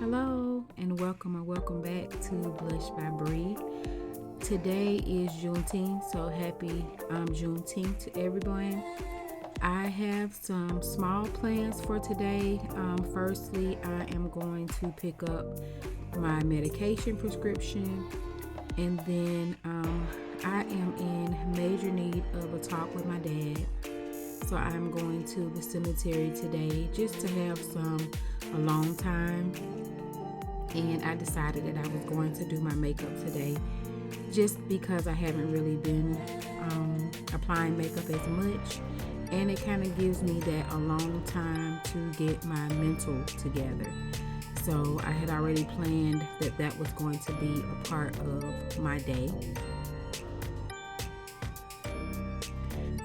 Hello and welcome back to Blush by Bree. Today is Juneteenth, so happy Juneteenth to everyone. I have some small plans for today. Firstly, I am going to pick up my medication prescription, and then I am in major need of a talk with my dad. So I'm going to the cemetery today just to have some alone time. And I decided that I was going to do my makeup today just because I haven't really been applying makeup as much. And it kind of gives me that alone time to get my mental together. So I had already planned that that was going to be a part of my day.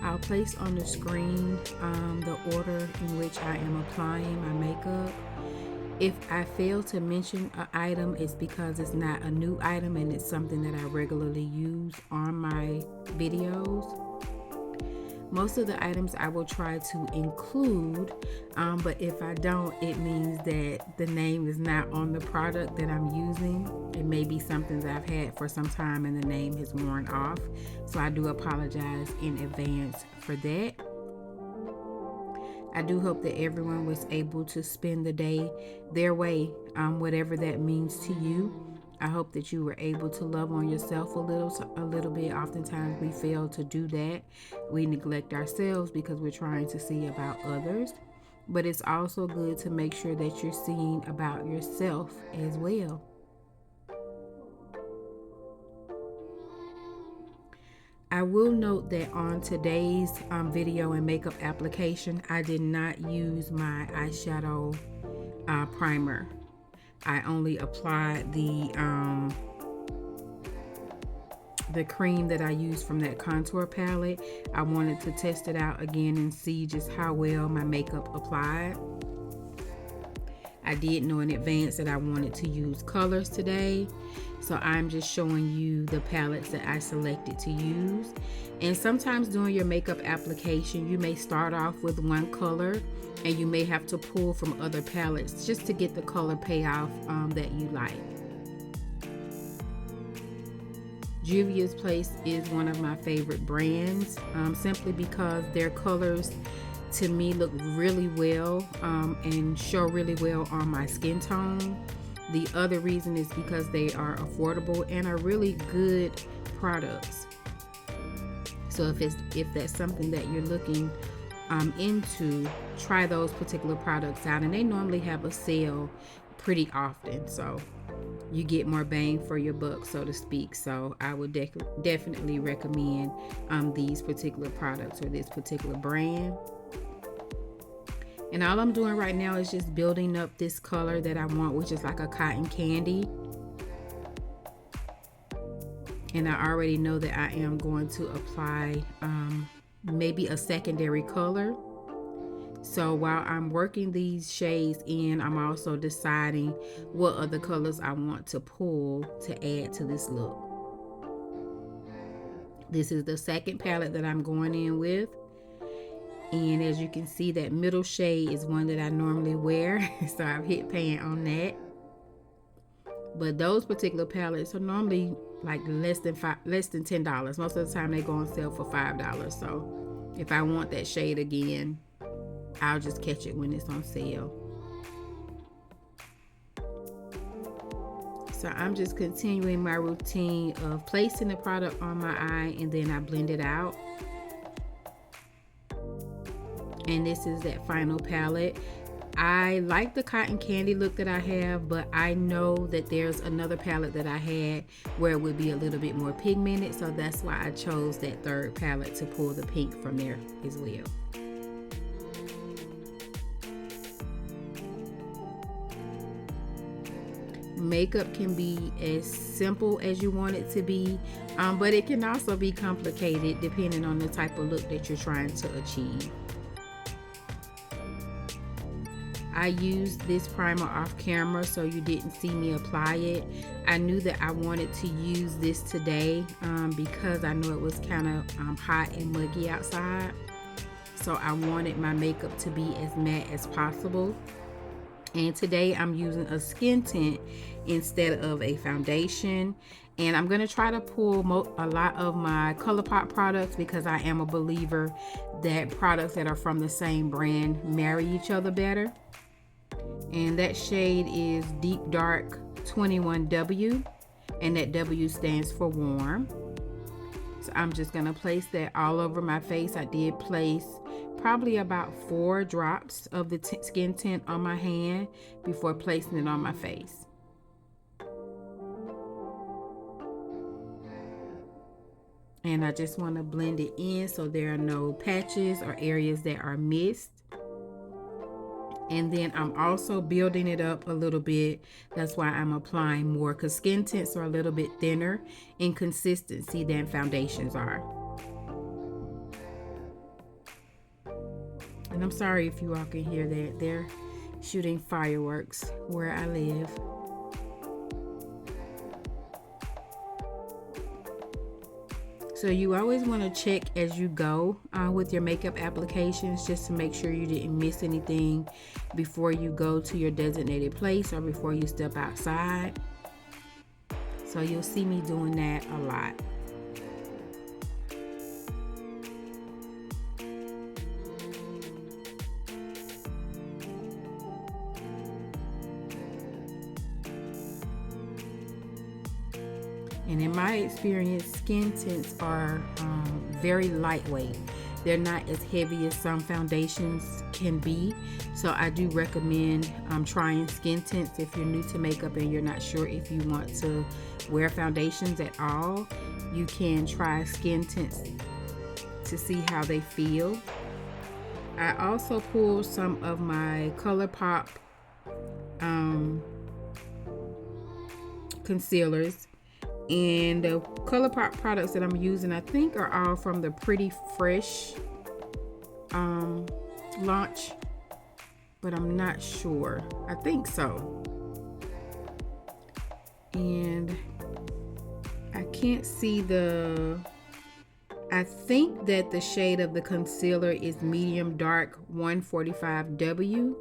I'll place on the screen the order in which I am applying my makeup. If I fail to mention an item, it's because it's not a new item and it's something that I regularly use on my videos. Most of the items I will try to include, but if I don't, it means that the name is not on the product that I'm using. It may be something that I've had for some time and the name has worn off. So I do apologize in advance for that. I do hope that everyone was able to spend the day their way, whatever that means to you. I hope that you were able to love on yourself a little bit. Oftentimes we fail to do that. We neglect ourselves because we're trying to see about others. But it's also good to make sure that you're seeing about yourself as well. I will note that on today's video and makeup application, I did not use my eyeshadow primer. I only applied the cream that I used from that contour palette. I wanted to test it out again and see just how well my makeup applied. I did know in advance that I wanted to use colors today. So I'm just showing you the palettes that I selected to use. And sometimes during your makeup application, you may start off with one color and you may have to pull from other palettes just to get the color payoff that you like. Juvia's Place is one of my favorite brands, simply because their colors to me look really well and show really well on my skin tone. The other reason is because they are affordable and are really good products. So if that's something that you're looking into, try those particular products out. And they normally have a sale pretty often, so you get more bang for your buck, so to speak. So I would definitely recommend these particular products or this particular brand. And all I'm doing right now is just building up this color that I want, which is like a cotton candy. And I already know that I am going to apply maybe a secondary color. So while I'm working these shades in, I'm also deciding what other colors I want to pull to add to this look. This is the second palette that I'm going in with. And as you can see, that middle shade is one that I normally wear. So I've hit pan on that. But those particular palettes are normally like less than $10. Most of the time they go on sale for $5. So if I want that shade again, I'll just catch it when it's on sale. So I'm just continuing my routine of placing the product on my eye and then I blend it out. And this is that final palette. I like the cotton candy look that I have, but I know that there's another palette that I had where it would be a little bit more pigmented, so that's why I chose that third palette to pull the pink from there as well. Makeup can be as simple as you want it to be, but it can also be complicated depending on the type of look that you're trying to achieve. I used this primer off camera, so you didn't see me apply it. I knew that I wanted to use this today because I know it was kind of hot and muggy outside. So I wanted my makeup to be as matte as possible. And today I'm using a skin tint instead of a foundation. And I'm going to try to pull a lot of my Colourpop products because I am a believer that products that are from the same brand marry each other better. And that shade is Deep Dark 21W, and that W stands for warm. So I'm just going to place that all over my face. I did place probably about 4 drops of the skin tint on my hand before placing it on my face. And I just want to blend it in so there are no patches or areas that are missed. And then I'm also building it up a little bit. That's why I'm applying more, because skin tints are a little bit thinner in consistency than foundations are. And I'm sorry if you all can hear that. They're shooting fireworks where I live. So you always want to check as you go with your makeup applications, just to make sure you didn't miss anything before you go to your designated place or before you step outside. So you'll see me doing that a lot. And in my experience, skin tints are very lightweight. They're not as heavy as some foundations can be. So I do recommend trying skin tints if you're new to makeup and you're not sure if you want to wear foundations at all. You can try skin tints to see how they feel. I also pulled some of my Colourpop concealers. And the Colourpop products that I'm using, I think, are all from the Pretty Fresh launch, but I'm not sure. I think so. And I can't see I think that the shade of the concealer is medium dark 145W,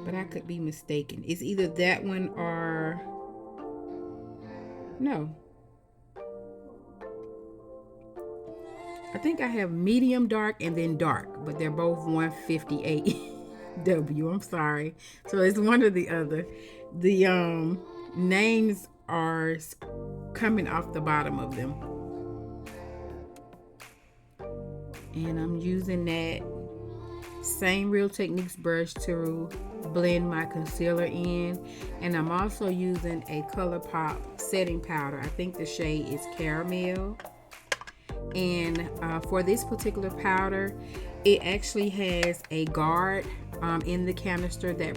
but I could be mistaken. It's either that one or no. I think I have medium dark and then dark, but they're both 158W. I'm sorry. So it's one or the other. The names are coming off the bottom of them. And I'm using that same Real Techniques brush to blend my concealer in. And I'm also using a Colourpop setting powder. I think the shade is Caramel. And for this particular powder, it actually has a guard in the canister that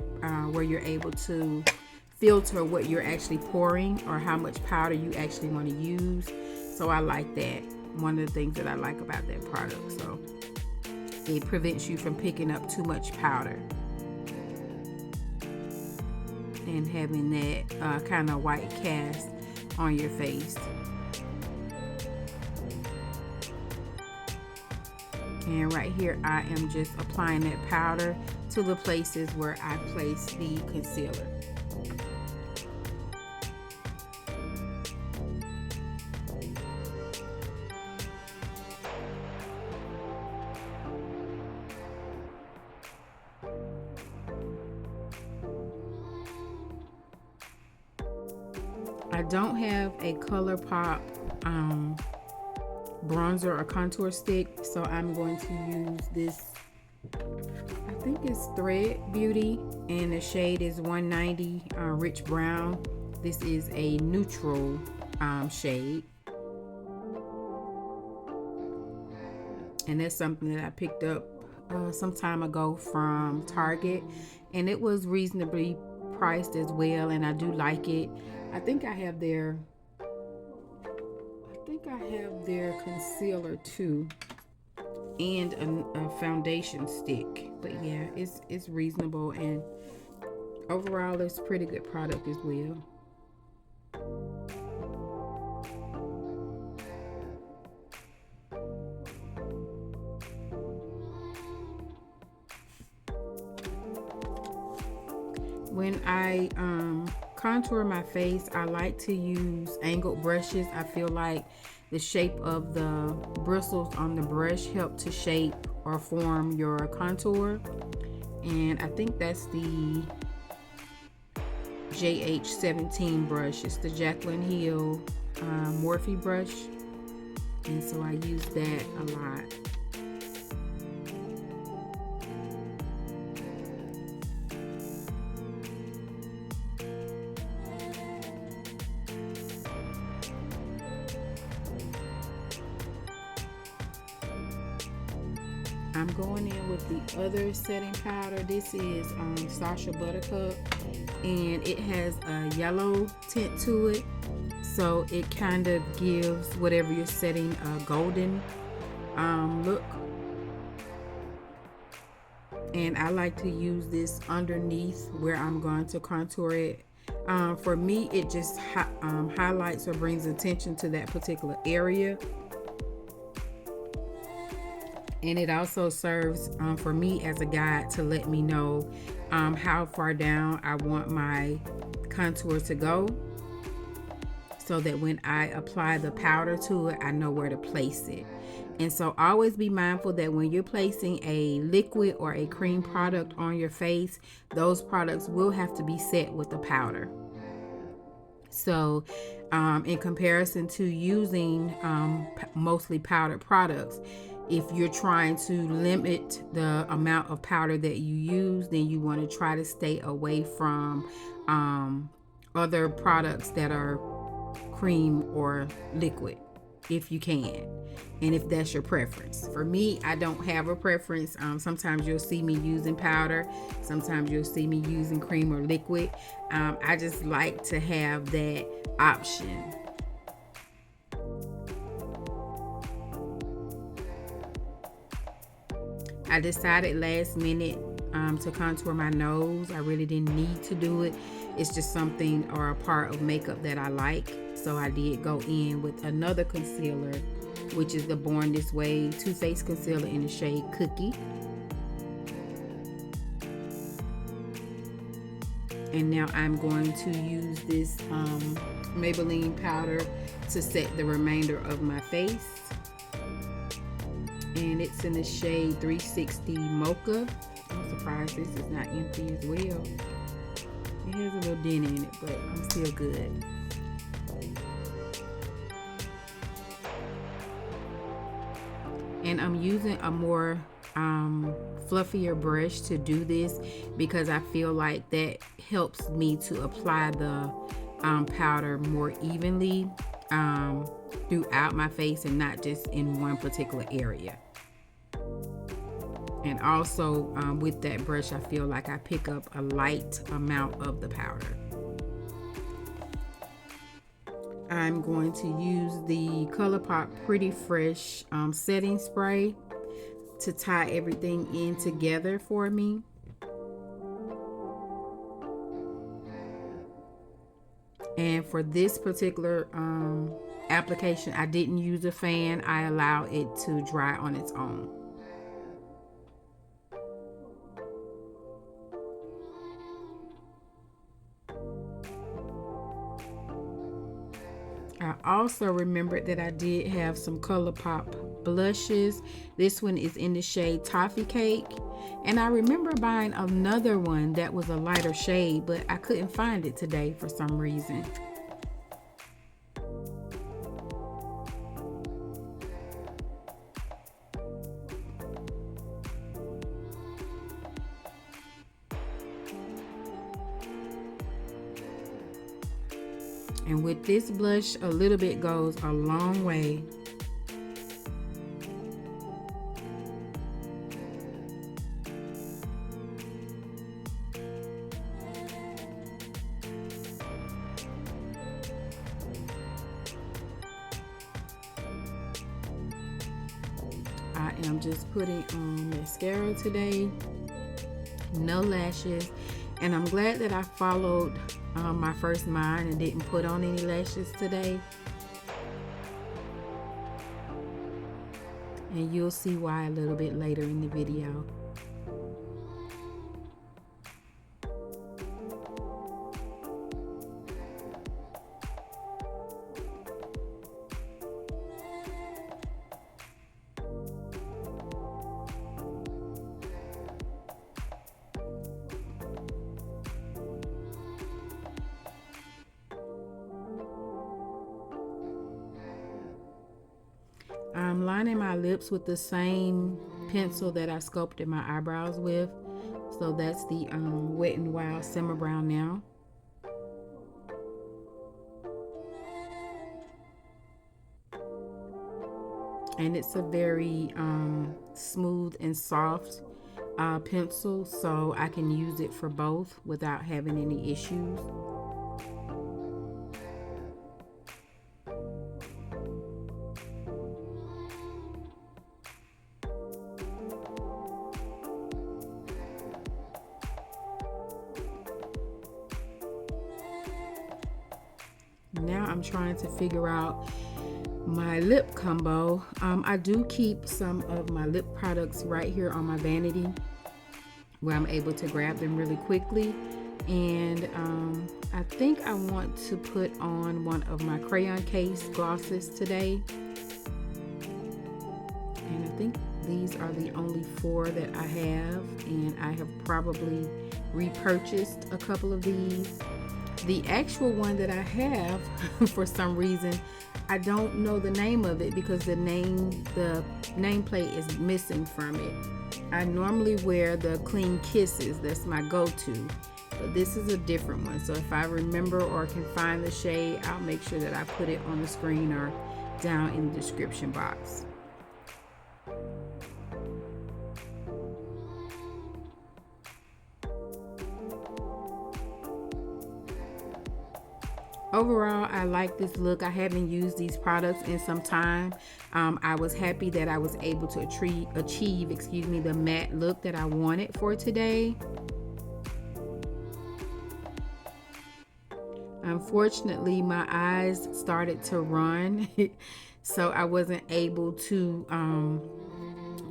where you're able to filter what you're actually pouring or how much powder you actually want to use. So I like that. One of the things that I like about that product. So it prevents you from picking up too much powder and having that kind of white cast on your face. And right here I am just applying that powder to the places where I place the concealer. I don't have a Colourpop bronzer or contour stick, so I'm going to use this, I think it's Thread Beauty, and the shade is 190 Rich Brown. This is a neutral shade, and that's something that I picked up some time ago from Target, and it was reasonably priced as well, and I do like it. I think I have their concealer too, and a foundation stick. But yeah, it's reasonable, and overall it's a pretty good product as well. When I contour my face, I like to use angled brushes. I feel like the shape of the bristles on the brush help to shape or form your contour. And I think that's the JH17 brush. It's the Jaclyn Hill Morphe brush. And so I use that a lot. I'm going in with the other setting powder. This is Sasha Buttercup, and it has a yellow tint to it, so it kind of gives whatever you're setting a golden look. And I like to use this underneath where I'm going to contour it. For me, it just highlights or brings attention to that particular area. And it also serves for me as a guide to let me know how far down I want my contour to go, so that when I apply the powder to it, I know where to place it. And so always be mindful that when you're placing a liquid or a cream product on your face, those products will have to be set with the powder. So in comparison to using mostly powdered products, if you're trying to limit the amount of powder that you use, then you want to try to stay away from other products that are cream or liquid if you can, and if that's your preference. For me, I don't have a preference. Sometimes you'll see me using powder, sometimes you'll see me using cream or liquid. I just like to have that option. I decided last minute to contour my nose. I really didn't need to do it. It's just something or a part of makeup that I like. So I did go in with another concealer, which is the Born This Way Too Faced concealer in the shade Cookie. And now I'm going to use this Maybelline powder to set the remainder of my face. And it's in the shade 360 Mocha. I'm surprised this is not empty as well. It has a little dent in it, but I'm still good. And I'm using a more fluffier brush to do this because I feel like that helps me to apply the powder more evenly throughout my face and not just in one particular area. And also with that brush, I feel like I pick up a light amount of the powder. I'm going to use the Colourpop Pretty Fresh setting spray to tie everything in together for me. And for this particular application, I didn't use a fan. I allow it to dry on its own. I also remembered that I did have some Colourpop blushes. This one is in the shade Toffee Cake. And I remember buying another one that was a lighter shade, but I couldn't find it today for some reason. And with this blush, a little bit goes a long way. I am just putting on mascara today, no lashes, and I'm glad that I followed my first mind and didn't put on any lashes today. And you'll see why a little bit later in the video. I'm lining my lips with the same pencil that I sculpted my eyebrows with. So that's the Wet n Wild Simmer Brown Now. And it's a very smooth and soft pencil, so I can use it for both without having any issues. Now I'm trying to figure out my lip combo. I do keep some of my lip products right here on my vanity where I'm able to grab them really quickly. And I think I want to put on one of my Crayon case glosses today. And I think these are the only 4 that I have, and I have probably repurchased a couple of these. The actual one that I have, for some reason, I don't know the name of it because the nameplate is missing from it. I normally wear the Clean Kisses. That's my go-to. But this is a different one. So if I remember or can find the shade, I'll make sure that I put it on the screen or down in the description box. Overall, I like this look. I haven't used these products in some time. I was happy that I was able to achieve the matte look that I wanted for today. Unfortunately, my eyes started to run, so I wasn't able to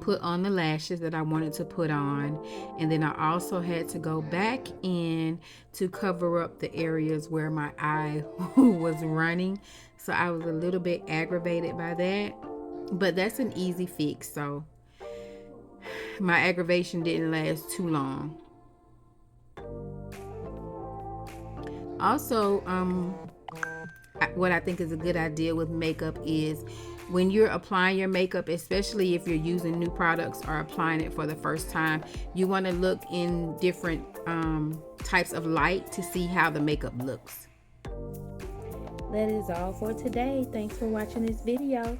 put on the lashes that I wanted to put on, and then I also had to go back in to cover up the areas where my eye was running, so I was a little bit aggravated by that, but that's an easy fix, so my aggravation didn't last too long. Also, what I think is a good idea with makeup is when you're applying your makeup, especially if you're using new products or applying it for the first time, you want to look in different types of light to see how the makeup looks. That is all for today. Thanks for watching this video.